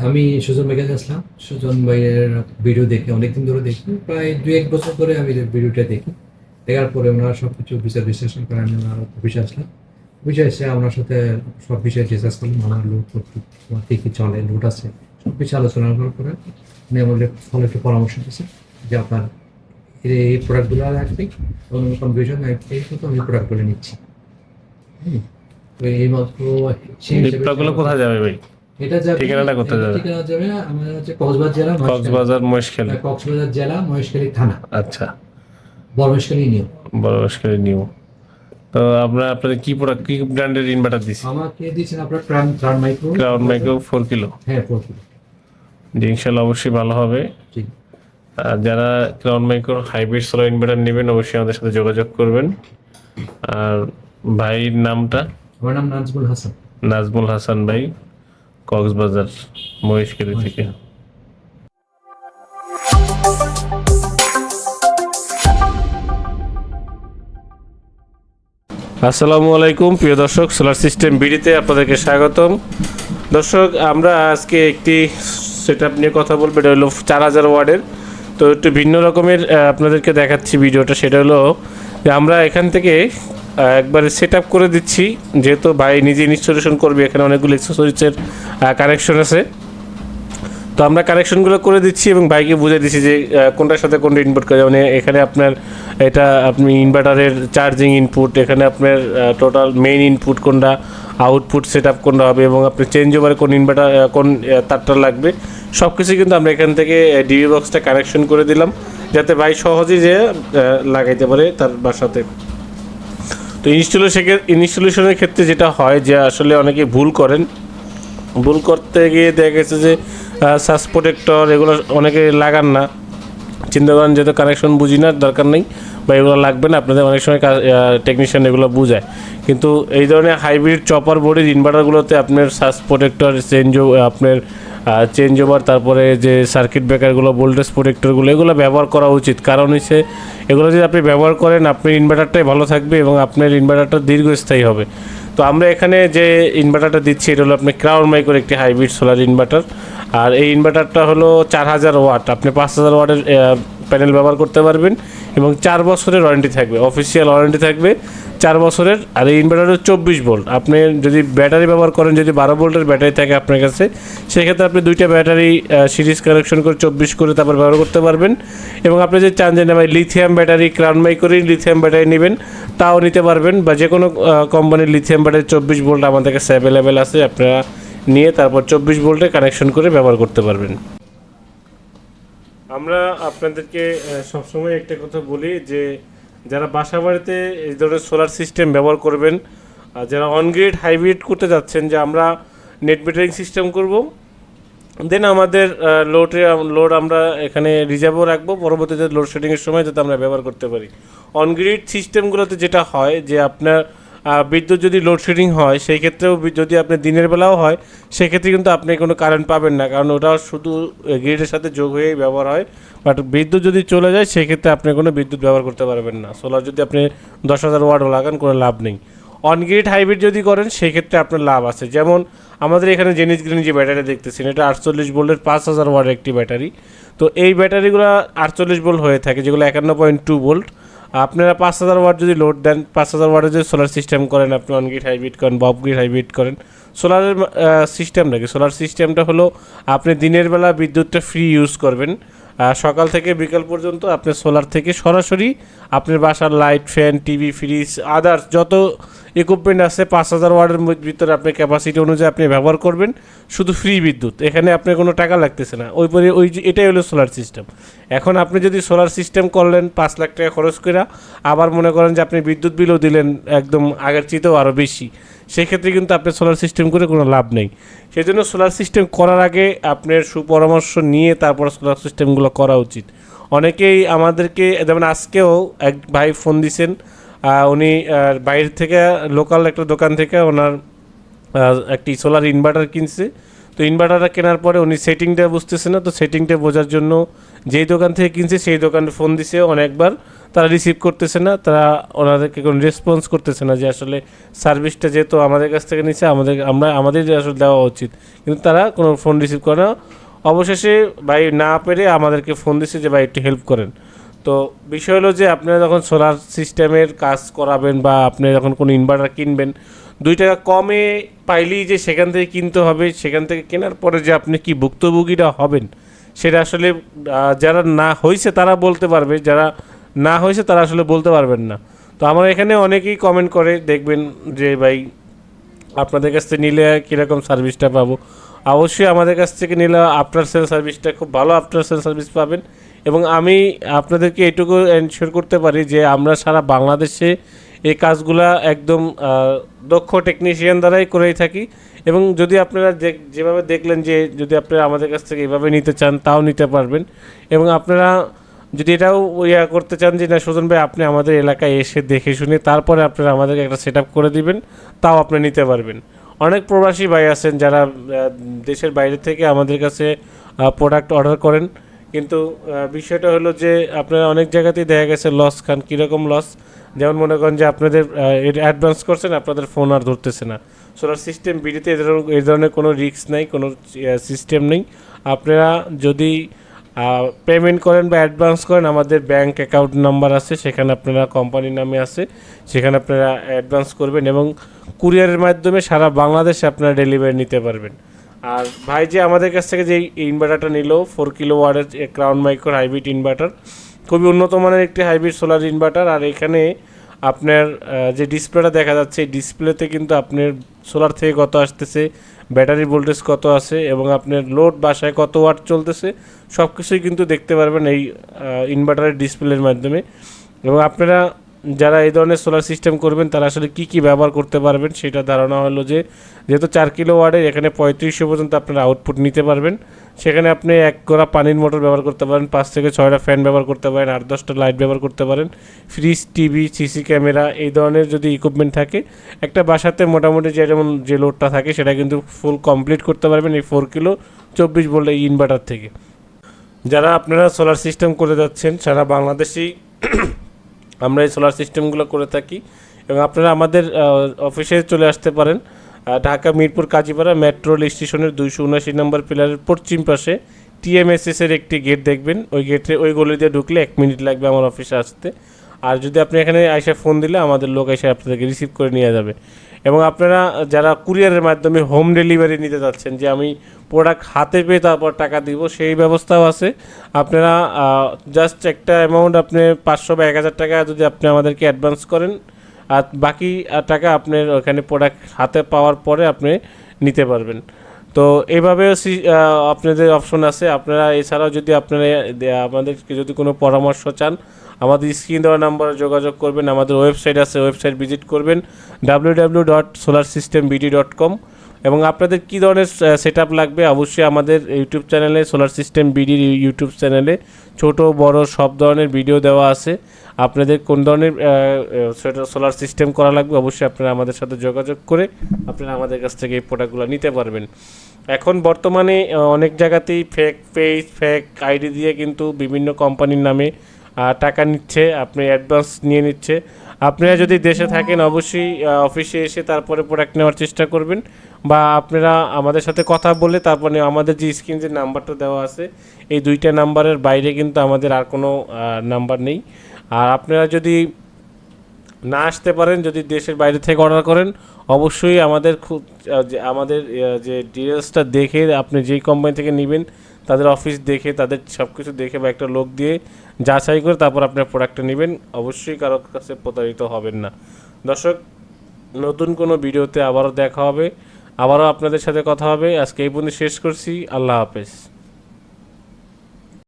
আমি সুজন ভাইয়ের কাছে আসলাম। সুজন ভাইয়ের ভিডিও দেখি, অনেকদিন ধরে দেখি, প্রায় ২-১ বছর ধরে আমি ভিডিওটা দেখি। দেখার পরে ওনারা সবকিছু বিচার বিশ্লেষণ করে আমি ওনার অফিসে আসলাম। অফিসে এসে ওনার সাথে সব বিষয়ে ডিসকাস করলাম। আমার লোড তোমার কী কী চলে, লোড আছে, সব কিছু আলোচনা করার পরে উনি আমাদের ফলে একটু পরামর্শ দিয়েছেন যে আপনার এই প্রোডাক্টগুলো রাখবেন, কোনো কনফিউশন এই মতো আমি প্রোডাক্টগুলো নিচ্ছি। হুম, তো এই মাত্র সেই হিসেবে প্রোডাক্টগুলো কোথায় যাবে ভাই? এটা যাবে, ঠিকানাটা কোথায় যাবে? ঠিকানা যাবে আমাদের হচ্ছে কক্সবাজার জেলা, কক্সবাজার মহেশখালী। কক্সবাজার জেলা মহেশখালী থানা, আচ্ছা, বড় মহেশখালী নিউ। বড় মহেশখালী নিউ। তো আপনাদের কি প্রোডাক্ট, কি ব্র্যান্ডের ইনভার্টার দিছি? আমাকে দিয়েছেন আপনার crown crown micro. Crown micro 4 kilo. হ্যাঁ, 4 কিলো। জি, ইনশাল্লাহ অবশ্যই ভালো হবে। ঠিক। আর যারা crown micro hybrid solar inverter নেবেন অবশ্যই আমাদের সাথে যোগাযোগ করবেন। আর ভাইয়ের নামটা? আমার নাম নাজমুল হাসান। নাজমুল হাসান ভাই, কক্সবাজার মহেশখালী থেকে। আসসালামু আলাইকুম প্রিয় দর্শক, সোলার সিস্টেম বিডিতে আপনাদেরকে স্বাগতম। দর্শক, আমরা আজকে একটি সেটআপ নিয়ে কথা বলবো। এটা হলো 4000 ওয়ার্ডের। তো একটু ভিন্ন রকমের আপনাদেরকে দেখাচ্ছি ভিডিওটা। সেটা হলো যে আমরা এখান থেকে একবারে সেটআপ করে দিচ্ছি, যেহেতু ভাই নিজে ইনস্টলেশন করবে। এখানে অনেকগুলো অ্যাক্সেসরিজের কানেকশন আছে। তো আমরা কানেকশনগুলো করে দিচ্ছি এবং বাইকে বুঝে দিচ্ছি যে কোনটার সাথে কোনটা ইনপুট করে। মানে এখানে আপনার এটা আপনি ইনভার্টারের চার্জিং ইনপুট, এখানে আপনার টোটাল মেইন ইনপুট কোনটা, আউটপুট সেট আপ কোনটা হবে, এবং আপনি চেঞ্জ ওভারে কোন ইনভার্টার কোন তারটা লাগবে, সব কিছু কিন্তু আমরা এখান থেকে ডিবি বক্সটা কানেকশন করে দিলাম, যাতে ভাই সহজেই যে লাগাইতে পারে তার বাসাতে। তো ইনস্টলেশনের ক্ষেত্রে যেটা হয় যে আসলে অনেকে ভুল করতে গিয়ে দেখা গেছে যে সাস প্রোটেক্টর এগুলো অনেকে লাগান না, চিন্তা করেন যেহেতু কানেকশন বুঝি না, দরকার নেই বা এগুলো লাগবে না। আপনাদের অনেক সময় টেকনিশিয়ান এগুলো বুঝায়, কিন্তু এই ধরনের হাইব্রিড চপার বোর্ডের ইনভার্টারগুলোতে আপনার সাস প্রোটেক্টর আপনার চেঞ্জ ওভার, তারপরে যে সার্কিট ব্রেকারগুলো, ভোল্টেজ প্রোটেক্টরগুলো, এগুলো ব্যবহার করা উচিত। কারণ হচ্ছে এগুলো যদি আপনি ব্যবহার করেন আপনার ইনভার্টারটাই ভালো থাকবে এবং আপনার ইনভার্টারটা দীর্ঘস্থায়ী হবে। তো আমরা এখানে যে ইনভার্টারটা দিচ্ছি এটা হলো আপনার ক্রাউন মাইক্রোর একটি হাইব্রিড সোলার ইনভার্টার। আর এই ইনভার্টারটা হলো 4000 ওয়াট। আপনি 5000 ওয়াটের প্যানেল ব্যবহার করতে পারবেন এবং 4 বছরের ওয়ারেন্টি থাকবে, অফিসিয়াল ওয়ারেন্টি থাকবে 4 বছরের। আর এই ইনভার্টারের 24 ভোল্ট। আপনি যদি ব্যাটারি ব্যবহার করেন, যদি 12 ভোল্টের ব্যাটারি থাকে আপনার কাছে, সেক্ষেত্রে আপনি দুইটা ব্যাটারি সিরিজ কানেকশন করে 24 করে তারপর ব্যবহার করতে পারবেন। এবং আপনি যদি চান যে ভাই লিথিয়াম ব্যাটারি, ক্রাউন মাইক্রোর লিথিয়াম ব্যাটারি নেবেন, তাও নিতে পারবেন, বা যে কোনো কোম্পানির লিথিয়াম ব্যাটারি 24 ভোল্ট আমাদের কাছে অ্যাভেলেবেল আছে। আপনারা নিয়ে তারপর 24 ভোল্টে কানেকশন করে ব্যবহার করতে পারবেন। আমরা আপনাদেরকে সবসময় একটা কথা বলি যে যারা বাসা বাড়িতে এই ধরনের সোলার সিস্টেম ব্যবহার করবেন, যারা অনগ্রিড হাইব্রিড করতে যাচ্ছেন, যে আমরা নেট মিটারিং সিস্টেম করব, দেন আমাদের লোড আমরা এখানে রিজার্ভও রাখবো, পরবর্তীতে লোডশেডিংয়ের সময় যাতে আমরা ব্যবহার করতে পারি। অনগ্রিড সিস্টেমগুলোতে যেটা হয় যে আপনার বিদ্যুৎ যদি লোডশেডিং হয়, সেই ক্ষেত্রেও যদি আপনি দিনের বেলাও হয়, সেক্ষেত্রে কিন্তু আপনি কোনো কারেন্ট পাবেন না, কারণ ওটা শুধু গ্রিডের সাথে যোগ হয়েই ব্যবহার হয়। বাট বিদ্যুৎ যদি চলে যায় সেক্ষেত্রে আপনি কোনো বিদ্যুৎ ব্যবহার করতে পারবেন না। সোলার যদি আপনি 10,000 ওয়াট লাগান, কোনো লাভ নেই। অনগ্রিড হাইব্রিড যদি করেন সেক্ষেত্রে আপনার লাভ আছে। যেমন আমাদের এখানে জেনিস গ্রিন যে ব্যাটারি দেখতেছেন, এটা 48 ভোল্টের 5000 ওয়াটের একটি ব্যাটারি। তো এই ব্যাটারিগুলো 48 ভোল্ট হয়ে থাকে, যেগুলো 51.2 ভোল্ট। আপনারা 5000 ওয়াট যদি লোড দেন, 5000 ওয়াটের যদি সোলার সিস্টেম করেন, আপনি অনগ্রিড হাইব্রিড করেন বা অফগ্রিড হাইব্রিড করেন, সোলারের সিস্টেমটা কি, সোলার সিস্টেমটা হলো আপনি দিনের বেলা বিদ্যুৎটা ফ্রি ইউজ করবেন। সকাল থেকে বিকাল পর্যন্ত আপনি সোলার থেকে সরাসরি আপনার বাসার light, fan, TV, fridge, others যত ইকুইপমেন্ট আছে 5000 ওয়াটের ভিতরে আপনি ক্যাপাসিটি অনুযায়ী আপনি ব্যবহার করবেন, শুধু ফ্রি বিদ্যুৎ। এখানে আপনার কোনো টাকা লাগতেছে না। এটাই হলো সোলার সিস্টেম। এখন আপনি যদি সোলার সিস্টেম করলেন 5 লাখ টাকা খরচ করে, আবার মনে করেন যে আপনি বিদ্যুৎ বিলও দিলেন একদম আগের চেয়েতেও আরও বেশি, সেক্ষেত্রে কিন্তু আপনার সোলার সিস্টেম করে কোনো লাভ নেই। সেই জন্য সোলার সিস্টেম করার আগে আপনার সুপরামর্শ নিয়ে তারপর সোলার সিস্টেমগুলো করা উচিত। অনেকেই আমাদেরকে, যেমন আজকেও এক ভাই ফোন দিছেন, উনি বাইরে থেকে লোকাল একটা দোকান থেকে ওনার একটি সোলার ইনভার্টার কিনছে। তো ইনভার্টারটা কেনার পরে উনি সেটিংটা বুঝতেছে না, তো সেটিংটা বোঝার জন্য যেই দোকান থেকে কিনছে সেই দোকানে ফোন দিছে অনেকবার, তারা রিসিভ করতেছে না, তারা ওনাদেরকে কোনো রেসপন্স করতেছে না যে আসলে সার্ভিসটা যেহেতু আমাদের কাছ থেকে নিচ্ছে আমাদের আসলে দেওয়া উচিত, কিন্তু তারা কোনো ফোন রিসিভ করে না। অবশেষে ভাই না পেরে আমাদেরকে ফোন দিচ্ছে যে ভাই একটু হেল্প করেন। তো বিষয় হলো যে আপনারা যখন সোলার সিস্টেমের কাজ করাবেন বা আপনি যখন কোনো ইনভার্টার কিনবেন, 2 টাকা কমে পাইলেই যে সেখান থেকে কিনতে হবে, সেখান থেকে কেনার পরে যে আপনি কি ভুক্তভোগীরা হবেন সেটা আসলে যারা না হয়েছে তারা বলতে পারবে, যারা না হয়েছে তারা আসলে বলতে পারবেন না। তো আমার এখানে অনেকেই কমেন্ট করে, দেখবেন যে ভাই আপনাদের কাছ থেকে নিলে কীরকম সার্ভিসটা পাবো। অবশ্যই আমাদের কাছ থেকে নিলে আফটার সেল সার্ভিসটা খুব ভালো আফটার সেল সার্ভিস পাবেন। এবং আমি আপনাদেরকে এটুকু এনশিওর করতে পারি যে আমরা সারা বাংলাদেশে এই কাজগুলা একদম দক্ষ টেকনিশিয়ান দ্বারাই করেই থাকি। এবং যদি আপনারা যেভাবে দেখলেন যে যদি আপনারা আমাদের কাছ থেকে এভাবে নিতে চান তাও নিতে পারবেন। এবং আপনারা যদি এটাও করতে চান যে না সুজন ভাই আপনি আমাদের এলাকায় এসে দেখে শুনে তারপরে আপনারা আমাদেরকে একটা সেট আপ করে দিবেন, তাও আপনি নিতে পারবেন। অনেক প্রবাসী ভাই আছেন যারা দেশের বাইরে থেকে আমাদের কাছে প্রোডাক্ট অর্ডার করেন, কিন্তু বিষয়টা হলো যে আপনারা অনেক জায়গাতেই দেখা গেছে লস খান। কীরকম লস? যেমন মনে করেন যে আপনাদের অ্যাডভান্স করছেন, আপনাদের ফোন আর ধরতেছে না। সোলার সিস্টেম বিডিতে এই ধরনের কোনো রিস্ক নেই, কোনো সিস্টেম নেই। আপনারা যদি পেমেন্ট করেন বা অ্যাডভান্স করেন, আমাদের ব্যাংক অ্যাকাউন্ট নাম্বার আছে, সেখানে আপনারা কোম্পানির নামে আছে, সেখানে আপনারা অ্যাডভান্স করবেন এবং কুরিয়ারের মাধ্যমে সারা বাংলাদেশে আপনারা ডেলিভারি নিতে পারবেন। আর ভাই যে আমাদের কাছ থেকে যে ইনভার্টারটা নিল 4 কিলোওয়াটের ক্রাউন মাইক্রো হাইব্রিড ইনভার্টার, খুবই উন্নত মানের একটি হাইব্রিড সোলার ইনভার্টার। আর এখানে আপনার যে ডিসপ্লেটা দেখা যাচ্ছে, এই ডিসপ্লেতে কিন্তু আপনার সোলার থেকে কত আসতেছে, ব্যাটারি ভোল্টেজ কত আছে এবং আপনার লোড বাসায় কত ওয়াট চলতেছে, সব কিছুই কিন্তু দেখতে পারবেন এই ইনভার্টারের ডিসপ্লের মাধ্যমে। এবং আপনারা যারা এই ধরনের সোলার সিস্টেম করবেন তারা আসলে কী কী ব্যবহার করতে পারবেন সেটা ধারণা হলো যে যেহেতু 4 কিলোওয়াটের এখানে 3500 পর্যন্ত আপনারা আউটপুট নিতে পারবেন। সেখানে আপনি 1 গোড়া পানির মোটর ব্যবহার করতে পারেন, 5 থেকে 6টা ফ্যান ব্যবহার করতে পারেন, 8-10টা লাইট ব্যবহার করতে পারেন, ফ্রিজ, টিভি, সিসি ক্যামেরা এই ধরনের যদি ইকুইপমেন্ট থাকে একটা বাসাতে মোটামুটি যেমন যে লোডটা থাকে সেটা কিন্তু ফুল কমপ্লিট করতে পারবেন এই 4 কিলো 24 ভোল্ট এই ইনভার্টার থেকে। যারা আপনারা সোলার সিস্টেম করে যাচ্ছেন সারা বাংলাদেশেই আমরা এই সোলার সিস্টেমগুলো করে থাকি। এবং আপনারা আমাদের অফিসে চলে আসতে পারেন, ঢাকা মিরপুর কাজীপাড়া মেট্রো স্টেশনের 279 নম্বর পিলারের পশ্চিম পাশে TMSS-এর একটি গেট দেখবেন। ওই গেটে ওই গলি দিয়ে ঢুকলে 1 মিনিট লাগবে আমার অফিসে আসতে। আর যদি আপনি এখানে এসে ফোন দিলে আমাদের লোক এসে আপনাদেরকে রিসিভ করে নিয়ে যাবে। এবং আপনারা যারা কুরিয়ারের মাধ্যমে হোম ডেলিভারি নিতে যাচ্ছেন যে আমি প্রোডাক্ট হাতে পেয়ে তারপর টাকা দিব, সেই ব্যবস্থাও আছে। আপনারা জাস্ট একটা অ্যামাউন্ট আপনি 500 বা 1000 টাকা যদি আপনি আমাদেরকে অ্যাডভান্স করেন, আর বাকি টাকা আপনার ওখানে প্রোডাক্ট হাতে পাওয়ার পরে আপনি নিতে পারবেন। তো এইভাবেও আপনাদের অপশন আছে। আপনারা এছাড়াও যদি আপনারা আমাদেরকে যদি কোনো পরামর্শ চান, আমাদের স্ক্রিন দেওয়া নাম্বারে যোগাযোগ করবেন। আমাদের ওয়েবসাইট আছে, ওয়েবসাইট ভিজিট করবেন www.solarsystembd.com। এবং আপনাদের কী ধরনের সেট আপ লাগবে অবশ্যই আমাদের ইউটিউব চ্যানেলে সোলার সিস্টেম বিডির ইউটিউব চ্যানেলে ছোট বড় সব ধরনের ভিডিও দেওয়া আছে। আপনাদের কোন ধরনের সোলার সিস্টেম করা লাগবে অবশ্যই আপনারা আমাদের সাথে যোগাযোগ করে আপনারা আমাদের কাছ থেকে এই প্রোডাক্টগুলো নিতে পারবেন। এখন বর্তমানে অনেক জায়গাতেই ফেক পেজ, ফেক আইডি দিয়ে কিন্তু বিভিন্ন কোম্পানির নামে টাকা নিচ্ছে, আপনি অ্যাডভান্স নিয়ে নিচ্ছে। আপনারা যদি দেশে থাকেন অবশ্যই অফিসে এসে তারপরে প্রোডাক্ট নেওয়ার চেষ্টা করবেন, বা আপনারা আমাদের সাথে কথা বলে তারপরে আমাদের যে স্ক্রিন যে নাম্বারটা দেওয়া আছে এই 2টা নাম্বারের বাইরে কিন্তু আমাদের আর কোনো নাম্বার নেই। আর আপনারা যদি না আসতে পারেন, যদি দেশের বাইরে থেকে অর্ডার করেন অবশ্যই আমাদের আমাদের যে ডিটেলসটা দেখে আপনি যেই কোম্পানি থেকে নেবেন তাদের অফিস দেখে, তাদের সব কিছু দেখে বা একটা লোক দিয়ে যাচাই করে তারপর আপনার প্রোডাক্টটা নেবেন। অবশ্যই কারোর কাছে প্রতারিত হবেন না। দর্শক, নতুন কোনো ভিডিওতে আবারও দেখা হবে, আবারও আপনাদের সাথে কথা হবে। আজকে এই পর্যন্ত শেষ করছি। আল্লাহ হাফেজ।